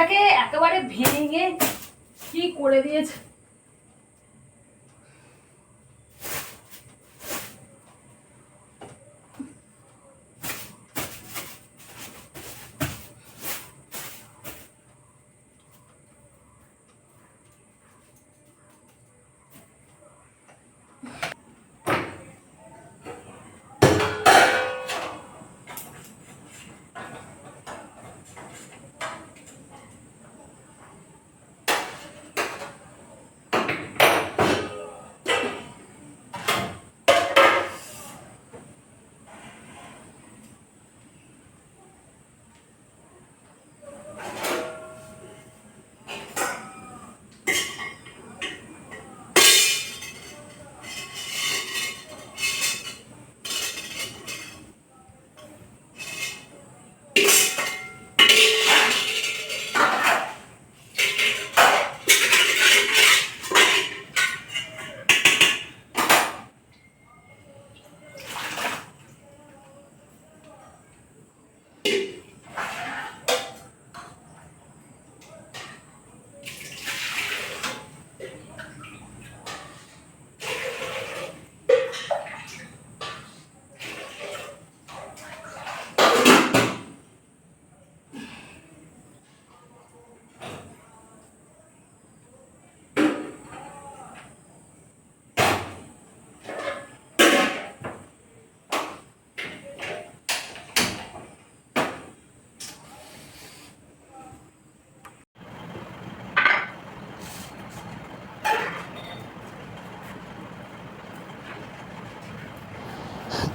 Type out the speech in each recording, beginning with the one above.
গ্যাসটাকে একেবারে ভেঙে কি করে দিয়েছে।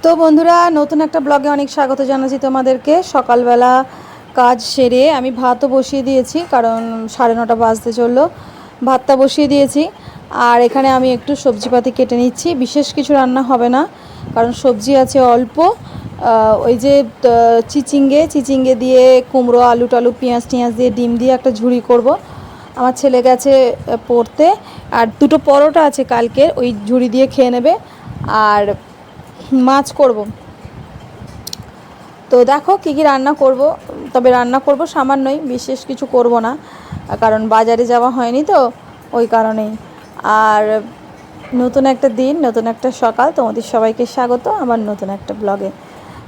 তো বন্ধুরা, নতুন একটা ব্লগে অনেক স্বাগত জানাচ্ছি তোমাদেরকে। সকালবেলা কাজ সেরে আমি ভাতও বসিয়ে দিয়েছি, কারণ 9:30 বাজতে চললো। ভাতটা বসিয়ে দিয়েছি, আর এখানে আমি একটু সবজিপাতি কেটে নিচ্ছি। বিশেষ কিছু রান্না হবে না, কারণ সবজি আছে অল্প। ওই যে চিচিঙ্গে দিয়ে কুমড়ো, আলু টালু, পেঁয়াজ দিয়ে ডিম দিয়ে একটা ঝুড়ি করব। আমার ছেলে গেছে পড়তে, আর 2টো পরোটা আছে কালকের, ওই ঝুড়ি দিয়ে খেয়ে নেবে। আর মাছ করব। তো দেখো কী কী রান্না করব। তবে রান্না করব সামান্যই, বিশেষ কিছু করব না, কারণ বাজারে যাওয়া হয়নি তো, ওই কারণেই। আর নতুন একটা দিন, নতুন একটা সকাল, তোমাদের সবাইকে স্বাগত আমার নতুন একটা ব্লগে।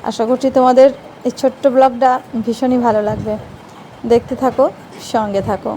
আশা করছি তোমাদের এই ছোট্ট ব্লগটা ভীষণই ভালো লাগবে। দেখতে থাকো, সঙ্গে থাকো।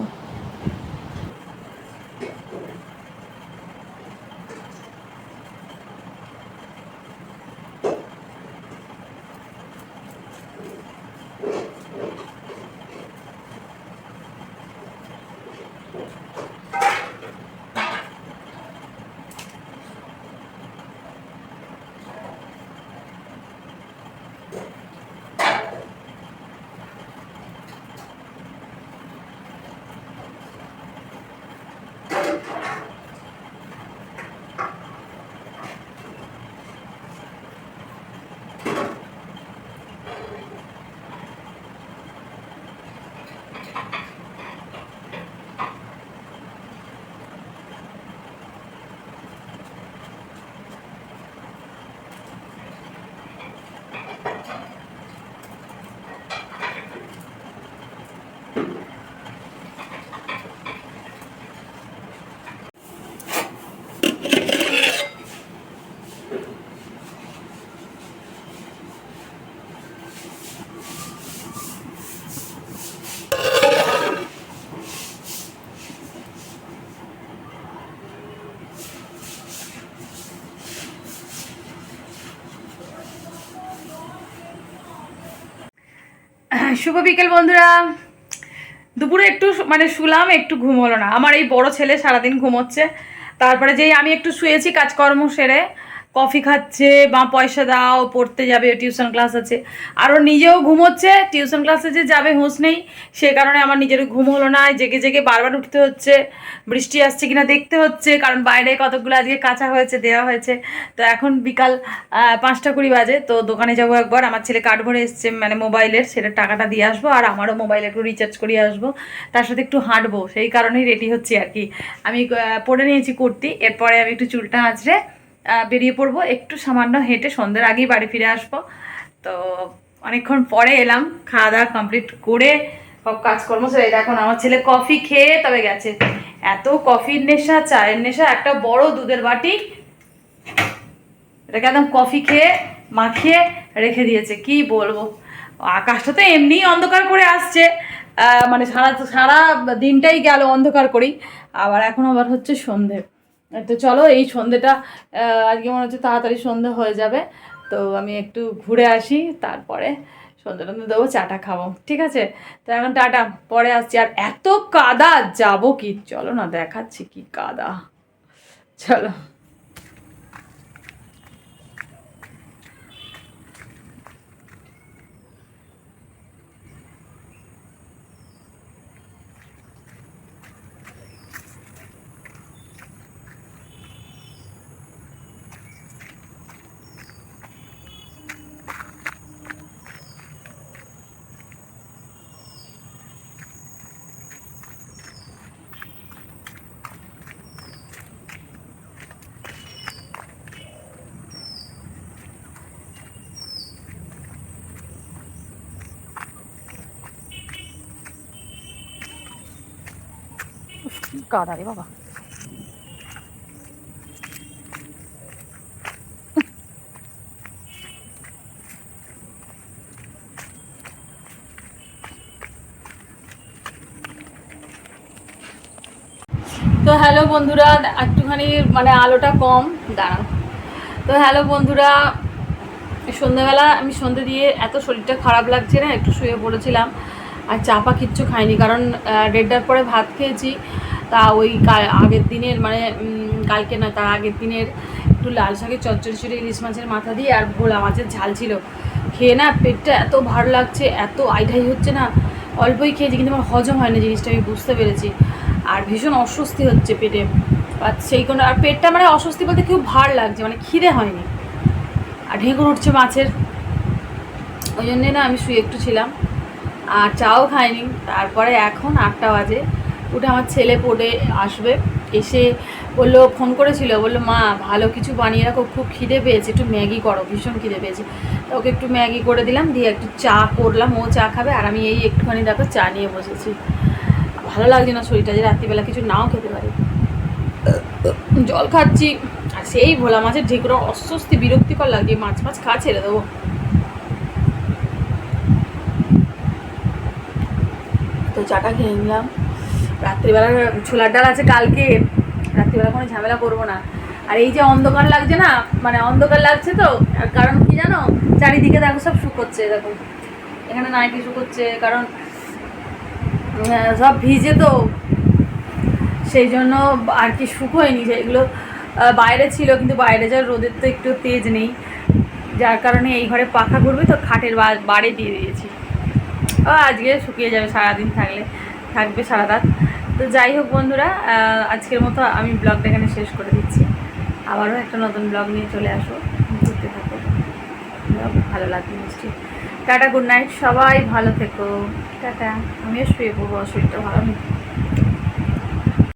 শুভ বিকেল বন্ধুরা। দুপুরে একটু শুলাম, একটু ঘুম হলো না। আমার এই বড় ছেলে সারাদিন ঘুমোচ্ছে, তারপরে যেই আমি একটু শুয়েছি কাজকর্ম সেরে, কফি খাচ্ছে, মা পয়সা দাও, পড়তে যাবে, টিউশন ক্লাস আছে। আর ও নিজেও ঘুমোচ্ছে, টিউশন ক্লাসে যে যাবে হুঁশ নেই, সে কারণে আমার নিজের ঘুম হলো না। জেগে জেগে বারবার উঠতে হচ্ছে, বৃষ্টি আসছে কিনা দেখতে হচ্ছে, কারণ বাইরে কতগুলো আজকে কাঁচা হয়েছে, দেওয়া হয়েছে। তো এখন বিকাল 5টা 20 বাজে। তো দোকানে যাবো একবার, আমার ছেলে কার্ড ভরে এসছে মোবাইলের, সেটা টাকাটা দিয়ে আসবো, আর আমারও মোবাইলে একটু রিচার্জ করিয়ে আসবো, তার সাথে একটু হাঁটবো, সেই কারণেই রেডি হচ্ছি আর কি। আমি পরে নিয়েছি কুর্তি, এরপরে আমি একটু চুলটা আঁচড়ে বেরিয়ে পড়বো, একটু সামান্য হেঁটে সন্ধ্যের আগেই বাড়ি ফিরে আসবো। তো অনেকক্ষণ পরে এলাম, খাওয়া দাওয়া কমপ্লিট করে সব কাজকর্ম সেরে এখন আমার ছেলে কফি খেয়ে তবে গেছে। এত কফির নেশা, চায়ের নেশা, একটা বড় দুধের বাটি এটাকে একদম কফি খেয়ে মাখিয়ে রেখে দিয়েছে। কি বলবো, আকাশটা তো এমনিই অন্ধকার করে আসছে, মানে সারা সারা দিনটাই গেল অন্ধকার করেই, আবার এখন আবার হচ্ছে সন্ধে। তো চলো এই সন্ধেটা আজকে মনে হচ্ছে তাড়াতাড়ি সন্ধে হয়ে যাবে, তো আমি একটু ঘুরে আসি, তারপরে সন্ধে টন্ধে দেবো, চাটা খাবো, ঠিক আছে? তো এখন টাটা, পরে আসছি। আর এত কাদা, যাবো কি, চলো না দেখাচ্ছি কি কাদা, চলো। কাদা রে বাবা। তো হ্যালো বন্ধুরা, একটুখানি মানে আলোটা কম, দাঁড়ান। তো হ্যালো বন্ধুরা, সন্ধ্যাবেলা আমি সন্ধ্যে দিয়ে এত শরীরটা খারাপ লাগছে না, একটু শুয়ে পড়েছিলাম, আর চাপা কিচ্ছু খাইনি, কারণ 1:30টার পরে ভাত খেয়েছি। তা ওই আগের দিনের মানে কালকে না, তার আগের দিনের একটু লাল শাকের চচ্চড়ি ছিল, ইলিশ মাছের মাথা দিয়ে, আর ভোলা মাছের ঝাল ছিল। খেয়ে না পেটটা এত ভার লাগছে, এত আইঢাই হচ্ছে না, অল্পই খেয়েছি কিন্তু আমার হজম হয় না জিনিসটা, আমি বুঝতে পেরেছি। আর ভীষণ অস্বস্তি হচ্ছে পেটে, আর সেই কোনো, আর পেটটা মানে অস্বস্তি বলতে খুব ভার লাগছে, মানে খিদে হয়নি, আর ঢেঁকুর উঠছে মাছের, ওই জন্যে না আমি শুয়ে একটু ছিলাম, আর চাও খাইনি। তারপরে এখন 8টা বাজে, উঠে আমার ছেলে পড়ে আসবে, এসে বললো, ফোন করেছিল, বললো মা ভালো কিছু বানিয়ে রাখো, খুব খিদে পেয়েছে, একটু ম্যাগি করো, ভীষণ খিদে পেয়েছে। তো ওকে একটু ম্যাগি করে দিলাম, দিয়ে একটু চা করলাম, ও চা খাবে, আর আমি এই একটুখানি দেখো চা নিয়ে বসেছি। ভালো লাগছে না শরীরটা, যে রাত্রিবেলা কিছু নাও খেতে পারি, জল খাচ্ছি, আর সেই ভোলা মাছের ঢেকুর অস্বস্তি, বিরক্তিকর লাগছে, মাছ খাওয়া ছেড়ে দেবো। তো চাটা খেয়ে নিলাম, রাত্রিবেলা ছোলার ডাল আছে কালকে, রাত্রিবেলা কোনো ঝামেলা করবো না। আর এই যে অন্ধকার লাগছে না, মানে অন্ধকার লাগছে তো, কারণ কি জানো, চারিদিকে দেখো সব শুকোচ্ছে, দেখো এখানে নাইটি শুকোচ্ছে, কারণ সব ভিজে তো, সেই জন্য আর কি শুকোয়নি, যেগুলো বাইরে ছিল, কিন্তু বাইরে যা রোদের তো একটু তেজ নেই, যার কারণে এই ঘরে পাখা ঘুরবে তো খাটের বাড়ি দিয়ে দিয়েছি, আজকে শুকিয়ে যাবে, সারাদিন থাকবে সারা রাত। তো যাই হোক বন্ধুরা, আজকের মতো আমি ব্লগটা এখানে শেষ করে দিচ্ছি, আবারও একটা নতুন ব্লগ নিয়ে চলে আসো, ঘুরতে থাকো, ভালো লাগবে নিশ্চয়ই। টাটা, গুড নাইট, সবাই ভালো থেকো, টাটা। আমিও শুয়ে পড়বো, শরীরটা ভালো নেই।